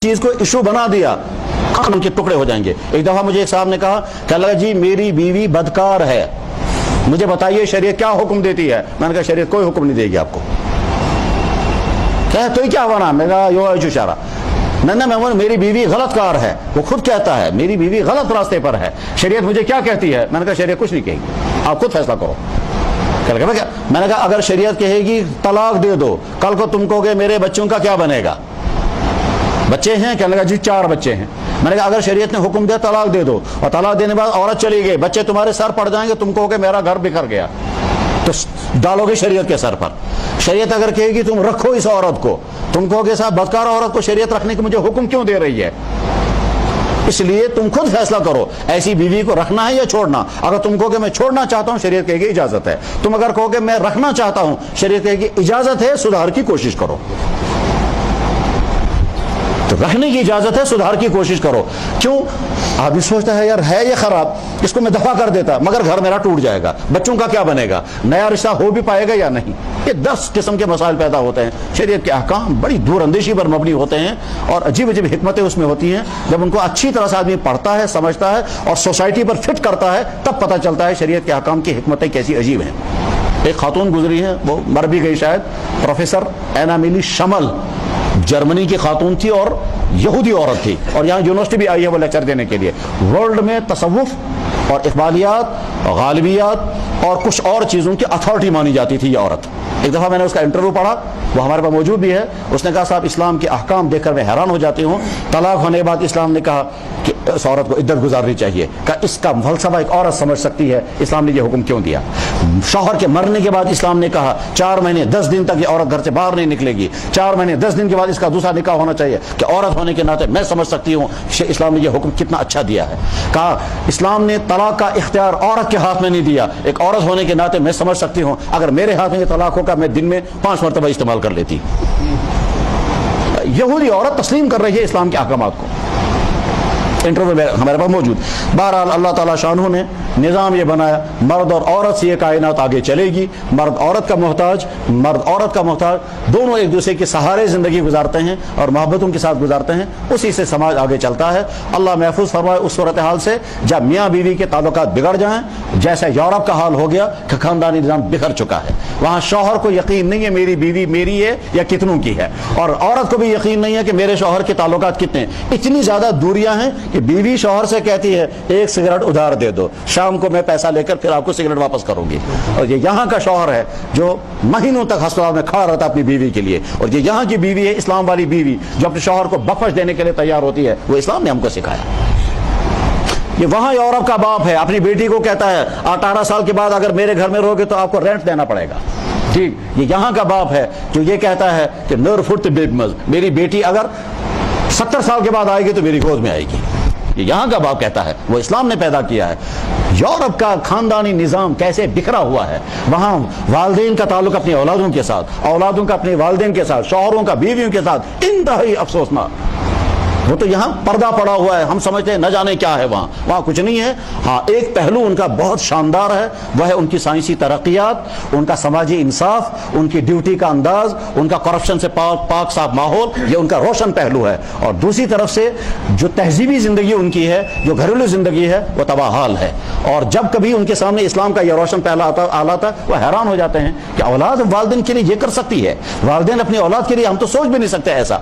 چیز کو ایشو بنا دیا ان کے ٹکڑے ہو جائیں گے. ایک دفعہ مجھے ایک صاحب نے کہا کہ اللہ جی میری بیوی بدکار ہے, مجھے بتائیے شریعت کیا حکم دیتی ہے. میں نے کہا شریعت کوئی حکم نہیں دے گی آپ کو. تو کیا بنا؟ میں نے کہا یو اشارہ نہ میں میری بیوی غلط کار ہے, وہ خود کہتا ہے میری بیوی غلط راستے پر ہے, شریعت مجھے کیا کہتی ہے؟ میں نے کہا شریعت کچھ نہیں کہے گی, آپ خود فیصلہ کرو. میں نے کہا اگر شریعت کہے گی طلاق دے دو, کل کو تم کہو گے میرے بچوں کا کیا بنے گا؟ بچے ہیں؟ کہنے لگا جی 4 بچے ہیں. میں نے کہا اگر شریعت نے حکم دیا طلاق دے دو, اور طلاق دینے کے بعد عورت چلی گئی, بچے تمہارے سر پڑ جائیں گے, تم کہو گے میرا گھر بکھر گیا, تو ڈالو گے شریعت کے سر پر. شریعت اگر کہے گی تم رکھو اس عورت کو, تم کہو گے صاحب بدکار عورت کو شریعت رکھنے کی مجھے حکم کیوں دے رہی ہے؟ اس لیے تم خود فیصلہ کرو ایسی بیوی کو رکھنا ہے یا چھوڑنا. اگر تم کہو کہ میں چھوڑنا چاہتا ہوں, شریعت کہے گی اجازت ہے. تم اگر کہو کہ میں رکھنا چاہتا ہوں, شریعت کہے گی اجازت ہے, سدھار کی کوشش کرو. تو رکھنے کی اجازت ہے, سدھار کی کوشش کرو. کیوں؟ آدمی سوچتا ہے یار ہے یہ خراب, اس کو میں دفع کر دیتا مگر گھر میرا ٹوٹ جائے گا, بچوں کا کیا بنے گا, نیا رشتہ ہو بھی پائے گا یا نہیں. یہ 10 قسم کے مسائل پیدا ہوتے ہیں. شریعت کے احکام بڑی دور اندیشی پر مبنی ہوتے ہیں اور عجیب عجیب حکمتیں اس میں ہوتی ہیں. جب ان کو اچھی طرح سے آدمی پڑھتا ہے, سمجھتا ہے اور سوسائٹی پر فٹ کرتا ہے, تب پتہ چلتا ہے شریعت کے احکام کی حکمتیں کیسی عجیب ہیں. ایک خاتون گزری ہیں, وہ مر بھی گئی شاید, پروفیسر اینا میلی شمل, جرمنی کی خاتون تھی اور یہودی عورت تھی, اور یہاں یونیورسٹی بھی آئی ہے وہ لیکچر دینے کے لیے. ورلڈ میں تصوف اور اقبالیات, غالبیات اور کچھ اور چیزوں کی اتھارٹی مانی جاتی تھی یہ عورت. ایک دفعہ میں نے اس کا انٹرویو پڑھا, وہ ہمارے پاس موجود بھی ہے. اس نے کہا صاحب اسلام کے احکام دیکھ کر میں حیران ہو جاتی ہوں. طلاق ہونے کے بعد اسلام نے کہا کہ اس عورت کو عدت گزارنی چاہیے. کہا اس کا فلسفہ ایک عورت سمجھ سکتی ہے, اسلام نے یہ حکم کیوں دیا. شوہر کے مرنے کے بعد اسلام نے کہا 4 مہینے 10 دن تک یہ عورت گھر سے باہر نہیں نکلے گی, 4 مہینے 10 دن کے بعد اس کا دوسرا نکاح ہونا چاہیے. کہ عورت ہونے کے ناطے میں سمجھ سکتی ہوں اسلام نے یہ حکم کتنا اچھا دیا ہے. کہا اسلام نے طلاق کا اختیار عورت کے ہاتھ میں نہیں دیا, ایک عورت ہونے کے ناطے میں سمجھ سکتی ہوں اگر میرے ہاتھ میں یہ طلاق ہوگا میں دن میں 5 مرتبہ استعمال کر لیتی. یہودی عورت تسلیم کر رہی ہے اسلام کے احکامات کو. انٹرویو میں ہمارے پاس موجود. بہرحال اللہ تعالیٰ شانہ نے نظام یہ بنایا, مرد اور عورت سے یہ کائنات آگے چلے گی. مرد عورت کا محتاج, مرد عورت کا محتاج, دونوں ایک دوسرے کے سہارے زندگی گزارتے ہیں اور محبتوں کے ساتھ گزارتے ہیں. اسی سے سماج آگے چلتا ہے. اللہ محفوظ فرمائے اس صورتحال سے جب میاں بیوی کے تعلقات بگڑ جائیں, جیسے یورپ کا حال ہو گیا کہ خاندانی نظام بکھر چکا ہے. وہاں شوہر کو یقین نہیں ہے میری بیوی میری ہے یا کتنوں کی ہے, اور عورت کو بھی یقین نہیں ہے کہ میرے شوہر کے تعلقات کتنے ہیں. اتنی زیادہ دوریاں ہیں کہ بیوی شوہر سے کہتی ہے 1 سگریٹ ادھار دے دو, شام کو میں پیسہ لے کر پھر آپ کو سگریٹ واپس کروں گی. اور یہ یہاں کا شوہر ہے جو مہینوں تک ہسپتال میں کھڑا رہتا اپنی بیوی کے لیے, اور یہ یہاں کی بیوی ہے اسلام والی بیوی جو اپنے شوہر کو بخش دینے کے لیے تیار ہوتی ہے. وہ اسلام نے ہم کو سکھایا. یہ وہاں یورپ کا باپ ہے, اپنی بیٹی کو کہتا ہے 18 سال کے بعد اگر میرے گھر میں رہوگے تو آپ کو رینٹ دینا پڑے گا. ٹھیک, یہ یہاں کا باپ ہے جو یہ کہتا ہے کہ نور فٹ بیگمز, میری بیٹی اگر 70 سال کے بعد آئے گی تو میری گود میں آئے گی. یہ یہاں کا باپ کہتا ہے, وہ اسلام نے پیدا کیا ہے. یورپ کا خاندانی نظام کیسے بکھرا ہوا ہے. وہاں والدین کا تعلق اپنی اولادوں کے ساتھ, اولادوں کا اپنے والدین کے ساتھ, شوہروں کا بیویوں کے ساتھ انتہائی افسوسناک. وہ تو یہاں پردہ پڑا ہوا ہے, ہم سمجھتے ہیں نہ جانے کیا ہے وہاں کچھ نہیں ہے. ہاں ایک پہلو ان کا بہت شاندار ہے, وہ ہے ان کی سائنسی ترقیات, ان کا سماجی انصاف, ان کی ڈیوٹی کا انداز, ان کا کرپشن سے پاک صاف ماحول, یہ ان کا روشن پہلو ہے. اور دوسری طرف سے جو تہذیبی زندگی ان کی ہے, جو گھریلو زندگی ہے, وہ تباہ حال ہے. اور جب کبھی ان کے سامنے اسلام کا یہ روشن پہلا آتا ہے وہ حیران ہو جاتے ہیں کہ اولاد والدین کے لیے یہ کر سکتی ہے, والدین اپنی اولاد کے لیے ہم تو سوچ بھی نہیں سکتے ایسا.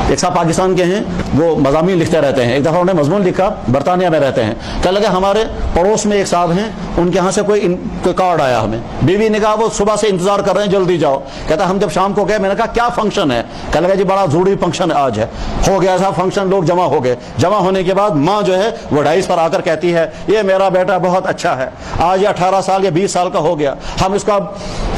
ایک صاحب پاکستان کے ہیں, وہ مضامین لکھتے رہتے ہیں. ایک دفعہ انہوں نے مضمون لکھا, برطانیہ میں رہتے ہیں. کہنے لگا ہمارے پڑوس میں ایک صاحب ہیں, ان کے ہاں سے کوئی کارڈ آیا ہمیں. بیوی نے کہا وہ صبح سے انتظار کر رہے ہیں, جلدی جاؤ. کہتا ہم جب شام کو گئے, میں نے کہا کیا فنکشن ہے؟ کہنے لگا جی بڑا ضروری فنکشن آج ہے. ہو گیا صاحب فنکشن, لوگ جمع ہو گئے. جمع ہونے کے بعد ماں جو ہے وہ ڈائس پر آ کر کہتی ہے یہ میرا بیٹا بہت اچھا ہے, آج یہ 18 سال یا 20 سال کا ہو گیا, ہم اس کا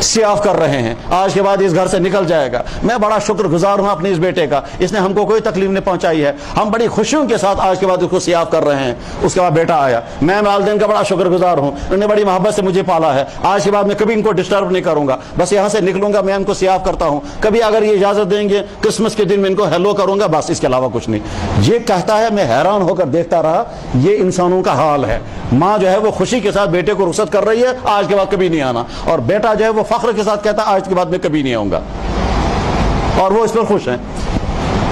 سیاف کر رہے ہیں, آج کے بعد اس گھر سے نکل جائے گا. میں بڑا شکر گزار ہوں اپنے اس بیٹے کا, اس نے ہم کو کوئی تکلیف پہنچائی ہے, ہم بڑی خوشیوں کے ساتھ آج کے بعد اس کو سیاف کر رہے ہیں. اس کے بعد بیٹا آیا, میں والدین کا بڑا شکر گزار ہوں, انہوں نے بڑی محبت سے مجھے پالا ہے, آج کے بعد میں کبھی ان کو ڈسٹرب نہیں کروں گا, بس یہاں سے نکلوں گا میں ان کو سیاف کرتا ہوں, کبھی اگر یہ اجازت دیں گے کرسمس کے دن میں ان کو ہیلو کروں گا, بس اس کے علاوہ کچھ نہیں. یہ کہتا ہے, میں حیران ہو کر دیکھتا رہا, یہ انسانوں کا حال ہے. ماں جو ہے وہ خوشی کے ساتھ بیٹے کو رخصت کر رہی ہے, آج کے بعد کبھی نہیں آنا, اور بیٹا جو ہے وہ فخر کے ساتھ کہتا ہے آج کے بعد میں کبھی نہیں آؤں گا, اور وہ اس پر خوش ہیں.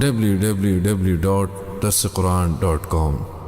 www.darsequran.com